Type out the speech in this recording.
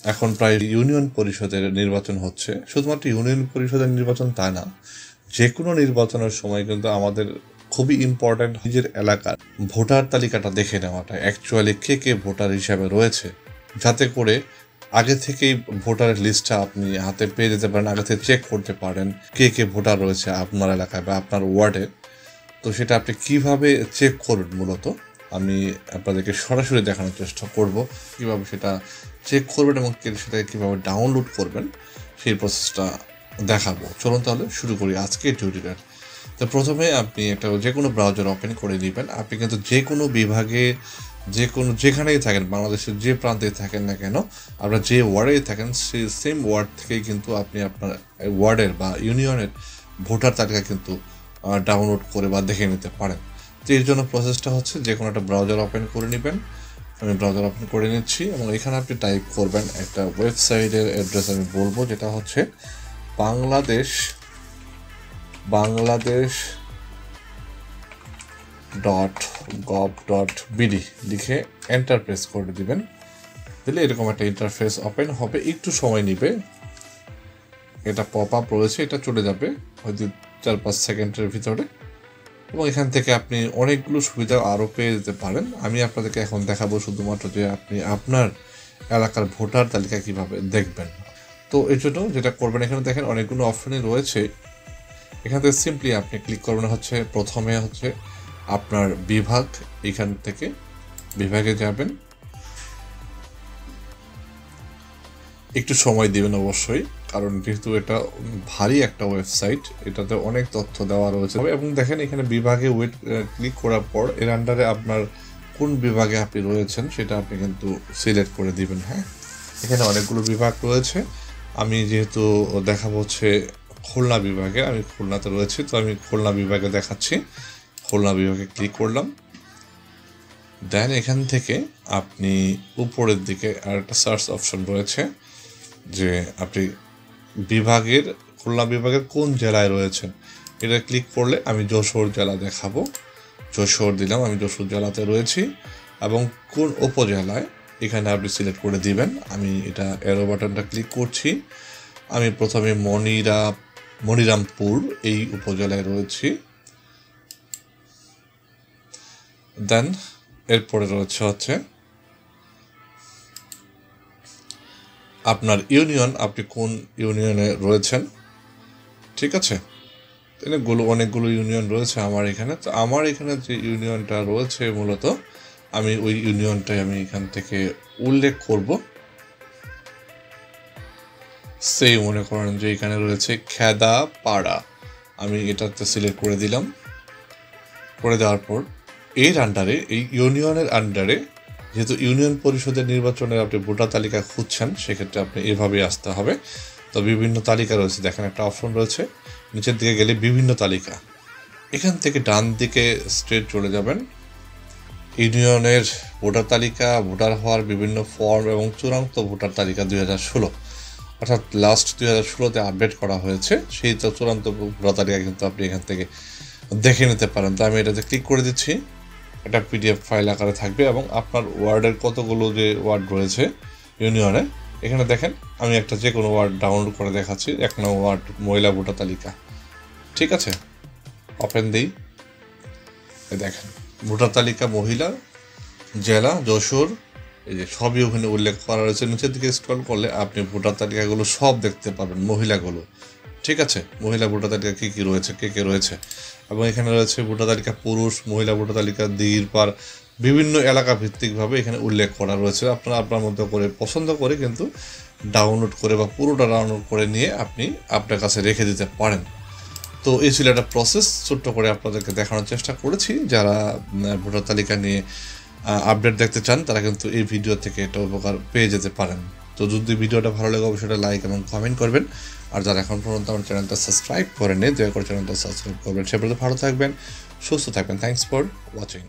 এখন প্রায় ইউনিয়ন পরিষদের নির্বাচন হচ্ছে। শুধুমাত্র ইউনিয়ন পরিষদের নির্বাচন তা না, যে কোনো নির্বাচনের সময় কিন্তু আমাদের খুবই ইম্পর্ট্যান্ট নিজের এলাকার ভোটার তালিকাটা দেখে নেওয়াটা, অ্যাকচুয়ালি কে কে ভোটার হিসাবে রয়েছে, যাতে করে আগে থেকেই ভোটারের লিস্টটা আপনি হাতে পেয়ে যেতে পারেন, আগে থেকে চেক করতে পারেন কে কে ভোটার রয়েছে আপনার এলাকায় বা আপনার ওয়ার্ডে। তো সেটা আপনি কিভাবে চেক করবেন মূলত আমি আপনাদেরকে সরাসরি দেখানোর চেষ্টা করব, কিভাবে সেটা চেক করবেন এবং সেটাকে কীভাবে ডাউনলোড করবেন সেই প্রসেসটা দেখাবো। চলুন তাহলে শুরু করি আজকের টিউটোরিয়াল। তো প্রথমে আপনি যে কোনো ব্রাউজার ওপেন করে নেবেন। আপনি কিন্তু যে কোনো বিভাগে যেখানেই থাকেন, বাংলাদেশের যে প্রান্তে থাকেন না কেন, আপনার যে ওয়ার্ডেই থাকেন সেই সেম ওয়ার্ড থেকেই কিন্তু আপনি আপনার ওয়ার্ডের বা ইউনিয়নের ভোটার তালিকা কিন্তু ডাউনলোড করে বা দেখে নিতে পারেন। তো এর জন্য প্রসেসটা হচ্ছে যে কোনো একটা ব্রাউজার ওপেন করে নেবেন। আমি ব্রাউজার ওপেন করে নিচ্ছি এবং এখানে আপনি টাইপ করবেন একটা ওয়েবসাইটের অ্যাড্রেস আমি বলবো, যেটা হচ্ছে bangladesh.gov.bd লিখে এন্টার প্রেস করে দিবেন। দিলে এরকম একটা ইন্টারফেস ওপেন হবে, একটু সময় নেবে। এটা পপ আপ রয়েছে, এটা চলে যাবে হয়তো 4-5 সেকেন্ডের ভিতরে এবং এখান থেকে আপনি অনেকগুলো সুবিধা আরও পেয়ে যেতে পারেন। আমি আপনাদেরকে এখন দেখাবো শুধুমাত্র যে আপনি আপনার এলাকার ভোটার তালিকা কিভাবে দেখবেন। তো এর জন্য যেটা করবেন, এখানে দেখেন অনেকগুলো অপশনই রয়েছে। এখান থেকে সিম্পলি আপনি ক্লিক করবেন হচ্ছে প্রথমে হচ্ছে আপনার বিভাগ, এখান থেকে বিভাগে যাবেন, একটু সময় দিবেন অবশ্যই, কারণ যেহেতু এটা ভারী একটা ওয়েবসাইট, এটাতে অনেক তথ্য দেওয়া রয়েছে। এবং দেখেন এখানে বিভাগে ক্লিক করার পর এর আন্ডারে আপনার কোন বিভাগে আপনি রয়েছেন সেটা আপনি কিন্তু সিলেক্ট করে দিবেন। হ্যাঁ, এখানে অনেকগুলো বিভাগ রয়েছে। আমি যেহেতু দেখাবো হচ্ছে খুলনা বিভাগে, আমি খুলনাতে রয়েছি, তো আমি খুলনা বিভাগে দেখাচ্ছি। খুলনা বিভাগে ক্লিক করলাম। দেন এখান থেকে আপনি উপরের দিকে আর একটা সার্চ অপশন রয়েছে, যে আপনি খুলনা বিভাগের কোন জেলায় রয়েছেন এটা ক্লিক করলে আমি যশোর জেলা দেখাবো। যশোর দিলাম, আমি যশোর জেলাতে রয়েছি এবং কোন উপজেলায় এখানে আপনি সিলেক্ট করে দিবেন। আমি এটা অ্যারো বাটনটা ক্লিক করছি। আমি প্রথমে মনিরামপুর এই উপজেলায় রয়েছি। দেন এরপরে রয়েছে হচ্ছে আপনার ইউনিয়ন, আপনি কোন ইউনিয়নে রয়েছেন। ঠিক আছে, অনেকগুলো ইউনিয়ন রয়েছে আমার এখানে। তো আমার এখানে যে ইউনিয়নটা রয়েছে মূলত আমি ওই ইউনিয়নটাই আমি এখান থেকে উল্লেখ করব। সেই মনে করেন যে এখানে রয়েছে খেদাপাড়া, আমি এটাতে সিলেক্ট করে দিলাম। করে দেওয়ার পর এই ইউনিয়নের আন্ডারে যেহেতু ইউনিয়ন পরিষদের নির্বাচনের আপনি ভোটার তালিকা খুঁজছেন, সেক্ষেত্রে আপনি এভাবেই আসতে হবে। তো বিভিন্ন তালিকা রয়েছে, দেখেন একটা অপশন রয়েছে, নিচের দিকে গেলে বিভিন্ন তালিকা, এখান থেকে ডান দিকে স্ট্রেট চলে যাবেন। ইউনিয়নের ভোটার তালিকা, ভোটার হওয়ার বিভিন্ন ফর্ম এবং চূড়ান্ত ভোটার তালিকা 2016, অর্থাৎ লাস্ট 2016-তে আপডেট করা হয়েছে, সেই চূড়ান্ত ভোটার তালিকা কিন্তু আপনি এখান থেকে দেখে নিতে পারেন। তো আমি এটাতে ক্লিক করে দিচ্ছি। একটা পিডিএফ ফাইল আকারে থাকবে এবং আপনার ওয়ার্ডের কতগুলো যে ওয়ার্ড রয়েছে ইউনিয়নে, এখানে দেখেন আমি একটা যে কোনো ওয়ার্ড ডাউনলোড করে দেখাচ্ছি। 1 নং ওয়ার্ড মহিলা ভোটার তালিকা। ঠিক আছে, ওপেন দিই। দেখেন ভোটার তালিকা মহিলা, জেলা যশোর, এই যে সবই ওখানে উল্লেখ করা রয়েছে। নিচের দিকে স্ক্রল করলে আপনি ভোটার তালিকাগুলো সব দেখতে পাবেন, মহিলাগুলো। ঠিক আছে, মহিলা ভোটার তালিকা কী কী রয়েছে, কে রয়েছে, এবং এখানে রয়েছে ভোটার তালিকা পুরুষ, মহিলা ভোটার তালিকা দির পার, বিভিন্ন এলাকা ভিত্তিকভাবে এখানে উল্লেখ করা রয়েছে। আপনারা আপনার মতো করে পছন্দ করে কিন্তু ডাউনলোড করে বা পুরোটা ডাউনলোড করে নিয়ে আপনি আপনার কাছে রেখে দিতে পারেন। তো এই ছিল একটা প্রসেস, ছোট্ট করে আপনাদেরকে দেখানোর চেষ্টা করেছি। যারা ভোটার তালিকা নিয়ে আপডেট দেখতে চান তারা কিন্তু এই ভিডিও থেকে একটা উপকার পেয়ে যেতে পারেন। তো যদি ভিডিওটা ভালো লাগে অবশ্যই লাইক এবং কমেন্ট করবেন। আর যারা এখন পর্যন্ত আমার চ্যানেলটা সাবস্ক্রাইব করেননি, দয়া করে চ্যানেলটা সাবস্ক্রাইব করবেন। সে পর্যন্ত ভালো থাকবেন, সুস্থ থাকবেন। Thanks for watching.